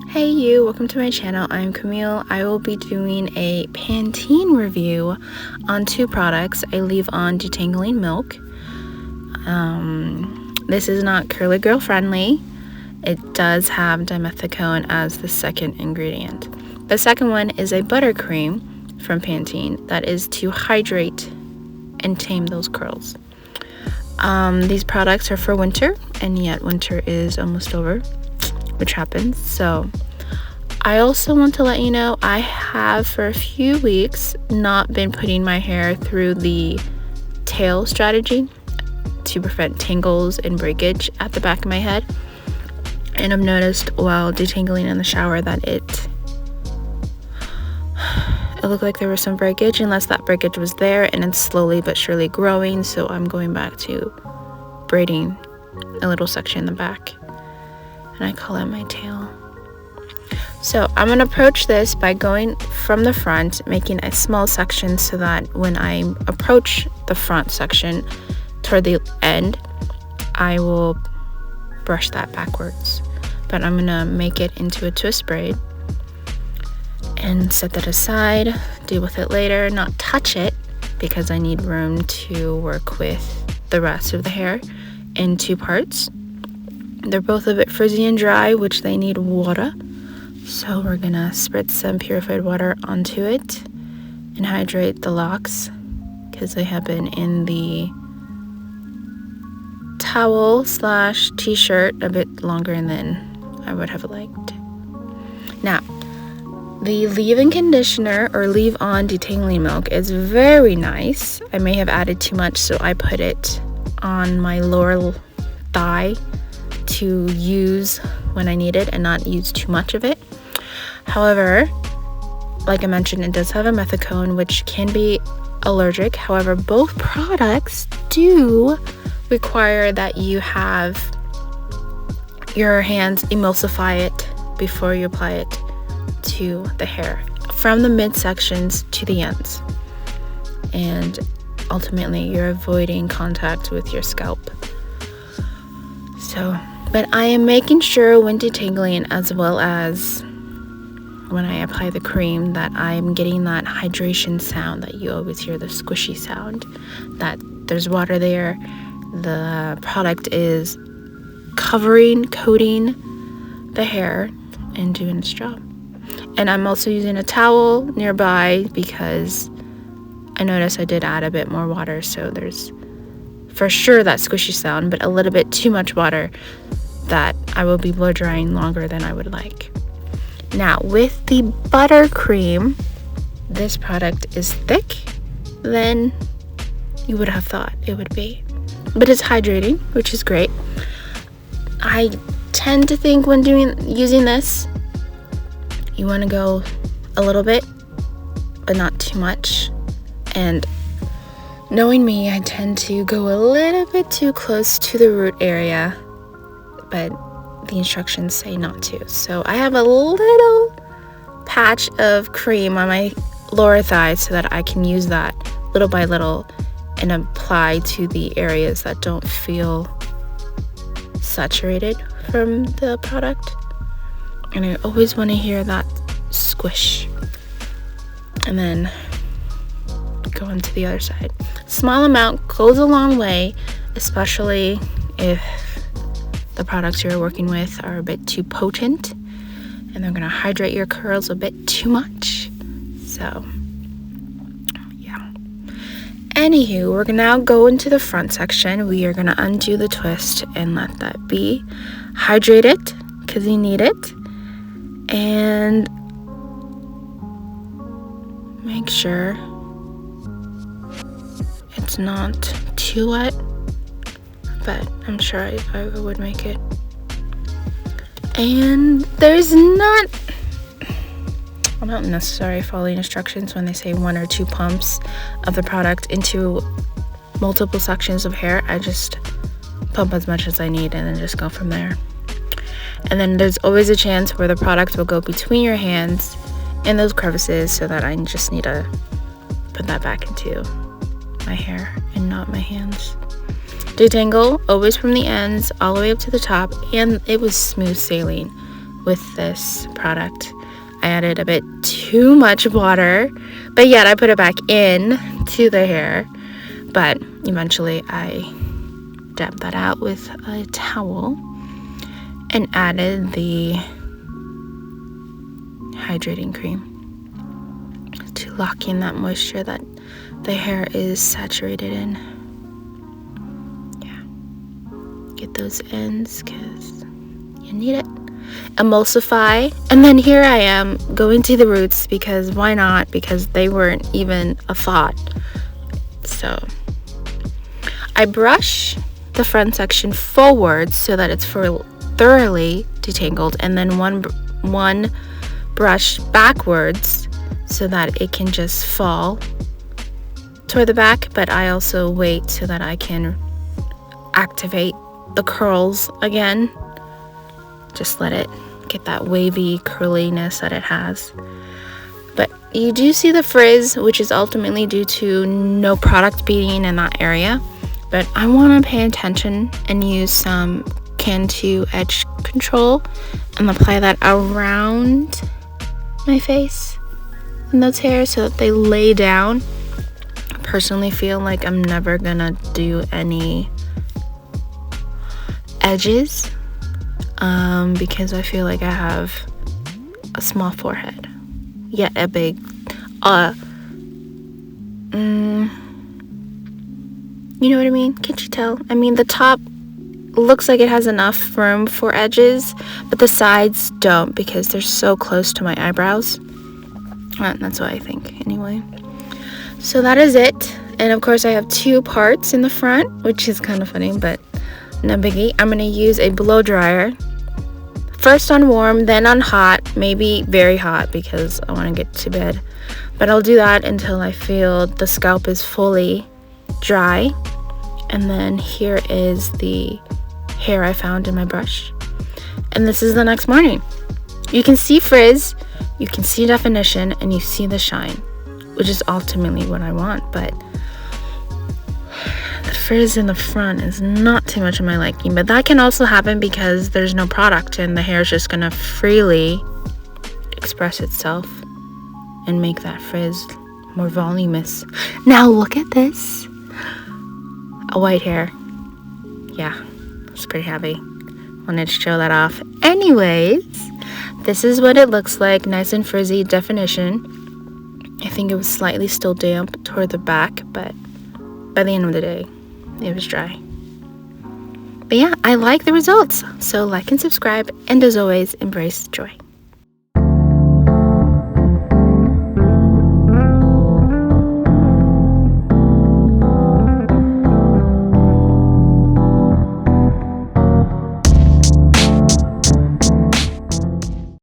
Hey you, welcome to my channel. I'm Camille. I will be doing a Pantene review on two products. I leave on detangling milk. This is not curly girl friendly. It does have dimethicone as the second ingredient. The second one is a buttercream from Pantene that is to hydrate and tame those curls. These products are for winter, and yet winter is almost over, which happens. So I also want to let you know I have for a few weeks not been putting my hair through the tail strategy to prevent tangles and breakage at the back of my head. And I've noticed while detangling in the shower that it looked like there was some breakage, unless that breakage was there, and it's slowly but surely growing. So I'm going back to braiding a little section in the back, and I call it my tail. So I'm going to approach this by going from the front, making a small section so that when I approach the front section toward the end, I will brush that backwards. But I'm going to make it into a twist braid and set that aside, deal with it later, not touch it because I need room to work with the rest of the hair in two parts. They're both a bit frizzy and dry, which they need water. So we're gonna spritz some purified water onto it and hydrate the locks because they have been in the towel / t-shirt a bit longer than I would have liked. Now, the leave-in conditioner or leave-on detangling milk is very nice. I may have added too much, so I put it on my lower thigh to use when I need it and not use too much of it. However, like I mentioned, it does have a methicone, which can be allergic. However, both products do require that you have your hands emulsify it before you apply it to the hair, from the midsections to the ends. And ultimately, you're avoiding contact with your scalp. So, but I am making sure when detangling, as well as when I apply the cream, that I'm getting that hydration sound that you always hear, the squishy sound, that there's water there. The product is coating the hair and doing its job. And I'm also using a towel nearby because I noticed I did add a bit more water, so there's for sure that squishy sound, but a little bit too much water that I will be blow drying longer than I would like. Now, with the buttercream, this product is thick than you would have thought it would be, but it's hydrating, which is great. I tend to think when using this, you want to go a little bit, but not too much. And knowing me, I tend to go a little bit too close to the root area, but the instructions say not to. So I have a little patch of cream on my lower thigh so that I can use that little by little and apply to the areas that don't feel saturated from the product. And I always want to hear that squish. And then go into the other side. Small amount goes a long way, especially if the products you're working with are a bit too potent and they're going to hydrate your curls a bit too much. So, yeah. Anywho, we're going to now go into the front section. We are going to undo the twist and let that be. Hydrate it because you need it. And make sure it's not too wet, but I'm sure I would make it. And there's not necessarily following instructions when they say 1 or 2 pumps of the product into multiple sections of hair. I just pump as much as I need and then just go from there. And then there's always a chance where the product will go between your hands in those crevices, so that I just need to put that back into my hair and not my hands. Detangle always from the ends all the way up to the top, and it was smooth sailing with this product. I added a bit too much water, but yet I put it back in to the hair. But eventually I dabbed that out with a towel and added the hydrating cream to lock in that moisture that the hair is saturated in. Yeah, get those ends because you need it. Emulsify, and then here I am going to the roots because why not, because they weren't even a thought. So I brush the front section forward so that it's thoroughly detangled, and then one brush backwards so that it can just fall toward the back. But I also wait so that I can activate the curls again. Just let it get that wavy curliness that it has. But you do see the frizz, which is ultimately due to no product being in that area. But I want to pay attention and use some Cantu edge control and apply that around my face and those hairs so that they lay down. I personally feel like I'm never gonna do any edges because I feel like I have a small forehead, yet a big you know what I mean? Can't you tell? I mean, the top looks like it has enough room for edges, but the sides don't because they're so close to my eyebrows. That's what I think anyway. So that is it. And of course I have two parts in the front, which is kind of funny, but no biggie. I'm going to use a blow dryer. First on warm, then on hot, maybe very hot because I want to get to bed. But I'll do that until I feel the scalp is fully dry. And then here is the hair I found in my brush. And this is the next morning. You can see frizz, you can see definition, and you see the shine, which is ultimately what I want. But the frizz in the front is not too much of my liking. But that can also happen because there's no product and the hair is just gonna freely express itself and make that frizz more voluminous. Now look at this. A white hair. Yeah, it's pretty heavy. Wanted to show that off. Anyways, this is what it looks like. Nice and frizzy definition. I think it was slightly still damp toward the back, but by the end of the day, it was dry. But yeah, I like the results. So like and subscribe, and as always, embrace joy.